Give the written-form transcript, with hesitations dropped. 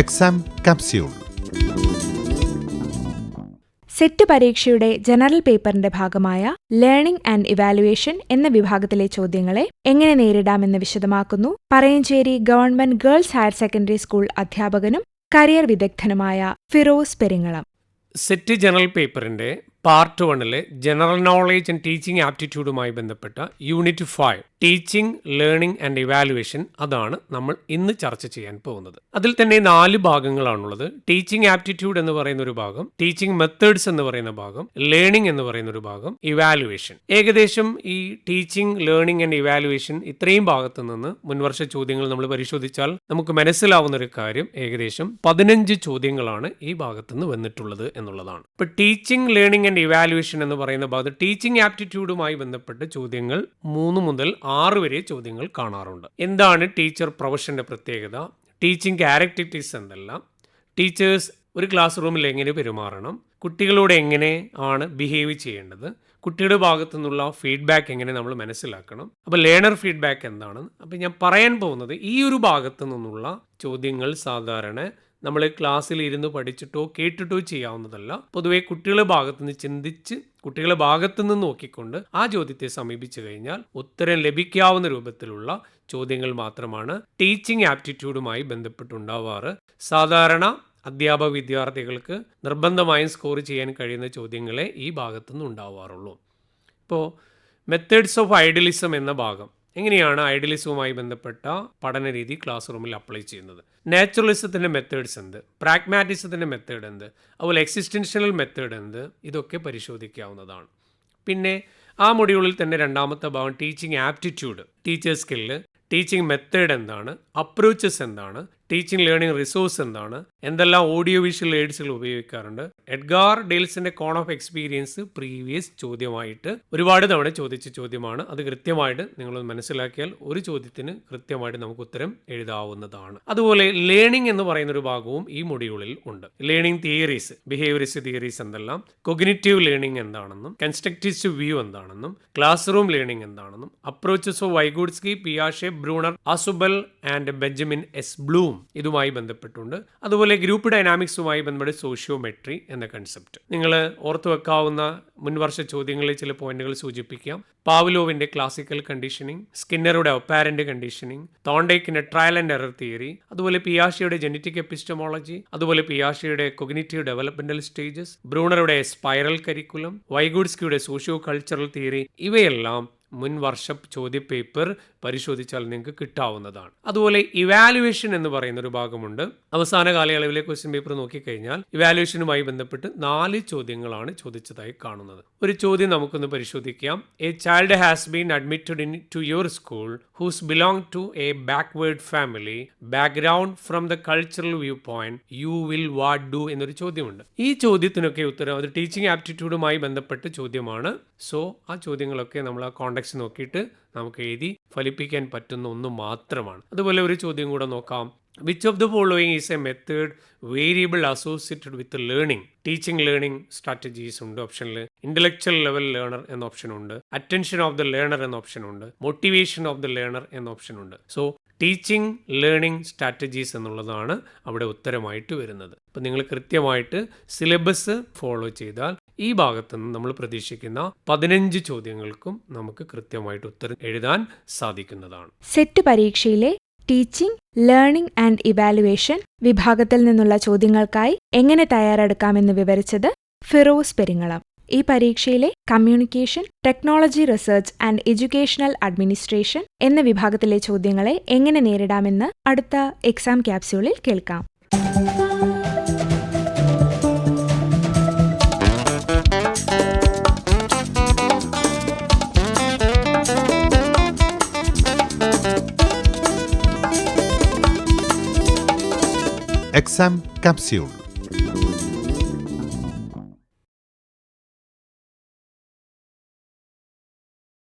Exam capsule. SET പരീക്ഷയുടെ general പേപ്പറിന്റെ ഭാഗമായ ലേണിംഗ് ആൻഡ് ഇവാലുവേഷൻ എന്ന വിഭാഗത്തിലെ ചോദ്യങ്ങളെ എങ്ങനെ നേരിടാമെന്ന് വിശദമാക്കുന്നു Parayancheri government girls higher secondary school അധ്യാപകനും കരിയർ വിദഗ്ധനുമായ ഫിറോസ് പെരിങ്ങളം. സെറ്റ് ജനറൽ പേപ്പറിന്റെ part 1 general knowledge and teaching ആപ്റ്റിറ്റ്യൂഡുമായി ബന്ധപ്പെട്ട unit 5 teaching, learning and evaluation, അതാണ് നമ്മൾ ഇന്ന് ചർച്ച ചെയ്യാൻ പോകുന്നത്. അതിൽ തന്നെ 4 ഭാഗങ്ങളാണുള്ളത്. ടീച്ചിങ് ആപ്റ്റിറ്റ്യൂഡ് എന്ന് പറയുന്ന ഒരു ഭാഗം, ടീച്ചിങ് മെത്തേഡ്സ് എന്ന് പറയുന്ന ഭാഗം, ലേണിംഗ് എന്ന് പറയുന്ന ഒരു ഭാഗം, ഇവാലുവേഷൻ. ഏകദേശം ഈ ടീച്ചിങ്, ലേണിംഗ് ആൻഡ് ഇവാലുവേഷൻ ഇത്രയും ഭാഗത്തു നിന്ന് മുൻവർഷ ചോദ്യങ്ങൾ നമ്മൾ പരിശോധിച്ചാൽ നമുക്ക് മനസ്സിലാവുന്ന ഒരു കാര്യം, ഏകദേശം 15 ചോദ്യങ്ങളാണ് ഈ ഭാഗത്തുനിന്ന് വന്നിട്ടുള്ളത് എന്നുള്ളതാണ്. ഇപ്പൊ ടീച്ചിങ്, ലേണിംഗ് ആൻഡ് ഇവാലുവേഷൻ എന്ന് പറയുന്ന ഭാഗത്ത് ടീച്ചിങ് ആപ്റ്റിറ്റ്യൂഡുമായി ബന്ധപ്പെട്ട ചോദ്യങ്ങൾ 3 മുതൽ 6 വരെ ചോദ്യങ്ങൾ കാണാറുണ്ട്. എന്താണ് ടീച്ചർ പ്രൊഫഷന്റെ പ്രത്യേകത, ടീച്ചിങ് ക്യാരക്ടറിസ്റ്റിക്സ് എന്തെല്ലാം, ടീച്ചേഴ്സ് ഒരു ക്ലാസ് റൂമിൽ എങ്ങനെ പെരുമാറണം, കുട്ടികളോട് എങ്ങനെ ആണ് ബിഹേവ് ചെയ്യേണ്ടത്, കുട്ടിയുടെ ഭാഗത്തു നിന്നുള്ള ഫീഡ്ബാക്ക് എങ്ങനെ നമ്മൾ മനസ്സിലാക്കണം, അപ്പോൾ ലേണർ ഫീഡ്ബാക്ക് എന്താണ്. അപ്പോൾ ഞാൻ പറയാൻ പോകുന്നത് ഈ ഒരു ഭാഗത്തു നിന്നുള്ള ചോദ്യങ്ങൾ സാധാരണ നമ്മൾ ക്ലാസ്സിൽ ഇരുന്ന് പഠിച്ചിട്ടോ കേട്ടിട്ടോ ചെയ്യാവുന്നതല്ല. പൊതുവെ കുട്ടികളുടെ ഭാഗത്തു നിന്ന് ചിന്തിച്ച് കുട്ടികളുടെ ഭാഗത്തു നിന്ന് നോക്കിക്കൊണ്ട് ആ ചോദ്യത്തെ സമീപിച്ചു കഴിഞ്ഞാൽ ഉത്തരം ലഭിക്കാവുന്ന രൂപത്തിലുള്ള ചോദ്യങ്ങൾ മാത്രമാണ് ടീച്ചിങ് ആപ്റ്റിറ്റ്യൂഡുമായി ബന്ധപ്പെട്ടുണ്ടാവാറ്. സാധാരണ അധ്യാപക വിദ്യാർത്ഥികൾക്ക് നിർബന്ധമായും സ്കോർ ചെയ്യാൻ കഴിയുന്ന ചോദ്യങ്ങളെ ഈ ഭാഗത്തുനിന്ന് ഉണ്ടാവാറുള്ളൂ. ഇപ്പോൾ മെത്തേഡ്സ് ഓഫ് ഐഡിയലിസം എന്ന ഭാഗം, എങ്ങനെയാണ് ഐഡിയലിസവുമായി ബന്ധപ്പെട്ട പഠനരീതി ക്ലാസ് റൂമിൽ അപ്ലൈ ചെയ്യുന്നത്, നാച്ചുറലിസത്തിൻ്റെ മെത്തേഡ്സ് എന്ത്, പ്രാഗ്മാറ്റിസത്തിൻ്റെ മെത്തേഡ് എന്ത്, അതുപോലെ എക്സിസ്റ്റൻഷ്യൽ മെത്തേഡ് എന്ത്, ഇതൊക്കെ പരിശോധിക്കാവുന്നതാണ്. പിന്നെ ആ മൊഡ്യൂളിൽ തന്നെ 2ാമത്തെ ഭാഗം teaching aptitude, teachers skill, teaching method എന്താണ്, അപ്രോച്ചസ് എന്താണ്, ടീച്ചിങ് ലേണിംഗ് റിസോഴ്സ് എന്താണ്, എന്തെല്ലാം ഓഡിയോ വിഷ്വൽ എയ്ഡ്സുകൾ ഉപയോഗിക്കാറുണ്ട്. എഡ്ഗാർ ഡെയിൽസിന്റെ കോൺ ഓഫ് എക്സ്പീരിയൻസ് പ്രീവിയസ് ചോദ്യമായിട്ട് ഒരുപാട് തവണ ചോദിച്ച ചോദ്യമാണ്. അത് കൃത്യമായിട്ട് നിങ്ങൾ മനസ്സിലാക്കിയാൽ ഒരു ചോദ്യത്തിന് കൃത്യമായിട്ട് നമുക്ക് ഉത്തരം എഴുതാവുന്നതാണ്. അതുപോലെ ലേണിംഗ് എന്ന് പറയുന്ന ഒരു ഭാഗവും ഈ മൊഡ്യൂളിൽ ഉണ്ട്. ലേണിംഗ് തിയറീസ്, ബിഹേവിയറിസ്റ്റ് തിയറീസ് എന്തെല്ലാം, കൊഗ്നിറ്റീവ് ലേണിംഗ് എന്താണെന്നും, കൺസ്ട്രക്റ്റിവ് വ്യൂ എന്താണെന്നും, ക്ലാസ് റൂം ലേണിംഗ് എന്താണെന്നും, അപ്രോച്ചസ് ഓഫ് വൈഗോട്സ്കി, പിയാഷെ, Bruner, Ausubel and Benjamin S Bloom, ഇതുമായി ബന്ധപ്പെട്ടുണ്ട്. അതുപോലെ ഗ്രൂപ്പ് ഡൈനാമിക്സുമായി ബന്ധപ്പെട്ട് സോഷ്യോമെട്രി എന്ന കൺസെപ്റ്റ്. നിങ്ങൾ ഓർത്തു വെക്കാവുന്ന മുൻവർഷ ചോദ്യങ്ങളിൽ ചില പോയിന്റുകൾ സൂചിപ്പിക്കാം. പാവ്ലോവിന്റെ ക്ലാസിക്കൽ കണ്ടീഷനിങ്, സ്കിന്നറുടെ അപ്പാരന്റ് കണ്ടീഷനിങ്, തോണ്ടേക്കിന്റെ ട്രയൽ ആൻഡ് എറർ തിയറി, അതുപോലെ പിയാഷയുടെ ജനറ്റിക് എപ്പിസ്റ്റമോളജി, അതുപോലെ പിയാഷയുടെ കൊഗ്നിറ്റീവ് ഡെവലപ്മെന്റൽ സ്റ്റേജസ്, ബ്രൂണറുടെ സ്പൈറൽ കരിക്കുലം, വൈഗോട്സ്കിയുടെ സോഷ്യോ കൾച്ചറൽ തിയറി, ഇവയെല്ലാം മുൻവർഷ ചോദ്യപേപ്പർ പരിശോധിച്ചാൽ നിങ്ങൾക്ക് കിട്ടാവുന്നതാണ്. അതുപോലെ ഇവാലുവേഷൻ എന്ന് പറയുന്ന ഒരു ഭാഗമുണ്ട്. അവസാന കാലയളവിലെ ക്വസ്റ്റ്യൻ പേപ്പർ നോക്കിക്കഴിഞ്ഞാൽ ഇവാലുവേഷനുമായി ബന്ധപ്പെട്ട് 4 ചോദ്യങ്ങളാണ് ചോദിച്ചതായി കാണുന്നത്. ഒരു ചോദ്യം നമുക്കൊന്ന് പരിശോധിക്കാം. A child has been admitted into your school whose belong to a backward family, background from the cultural view point, you will what do എന്നൊരു ചോദ്യമുണ്ട്. ഈ ചോദ്യത്തിനൊക്കെ ഉത്തരം അത് ടീച്ചിങ് ആപ്റ്റിറ്റ്യൂഡുമായി ബന്ധപ്പെട്ട ചോദ്യമാണ്. സോ ആ ചോദ്യങ്ങളൊക്കെ നമ്മൾ ആ കോണ്ടെക്സ്റ്റ് നോക്കിയിട്ട് നമുക്ക് എഴുതി ഫലിപ്പിക്കാൻ പറ്റുന്ന ഒന്ന് മാത്രമാണ്. അതുപോലെ ഒരു ചോദ്യം കൂടെ നോക്കാം. Which of the following is A method variable associated with learning? Teaching learning strategies ഉണ്ട് ഓപ്ഷനിൽ, ഇന്റലക്ച്വൽ ലെവൽ ലേണർ എന്ന ഓപ്ഷൻ ഉണ്ട്, അറ്റൻഷൻ ഓഫ് ദ ലേണർ എന്ന ഓപ്ഷൻ ഉണ്ട്, മോട്ടിവേഷൻ ഓഫ് ദ ലേണർ എന്ന ഓപ്ഷൻ ഉണ്ട്. സോ ടീച്ചിങ് ലേണിംഗ് സ്ട്രാറ്റജീസ് എന്നുള്ളതാണ് അവിടെ ഉത്തരമായിട്ട് വരുന്നത്. അപ്പം നിങ്ങൾ കൃത്യമായിട്ട് സിലബസ് ഫോളോ ചെയ്താൽ ഈ ഭാഗത്ത് നിന്ന് നമ്മൾ പ്രതീക്ഷിക്കുന്ന 15 ചോദ്യങ്ങൾക്കും നമുക്ക് കൃത്യമായിട്ട് ഉത്തരം എഴുതാൻ സാധിക്കുന്നതാണ്. സെറ്റ് പരീക്ഷയിലെ ടീച്ചിങ്, ലേണിംഗ് ആൻഡ് ഇവാലുവേഷൻ വിഭാഗത്തിൽ നിന്നുള്ള ചോദ്യങ്ങൾക്കായി എങ്ങനെ തയ്യാറെടുക്കാമെന്ന് വിവരിച്ചത് ഫിറോസ് പെരിങ്ങളം. ഈ പരീക്ഷയിലെ communication, technology research and educational administration എന്ന വിഭാഗത്തിലെ ചോദ്യങ്ങളെ എങ്ങനെ നേരിടാമെന്ന് അടുത്ത എക്സാം ക്യാപ്സ്യൂളിൽ കേൾക്കാം. Exam capsule.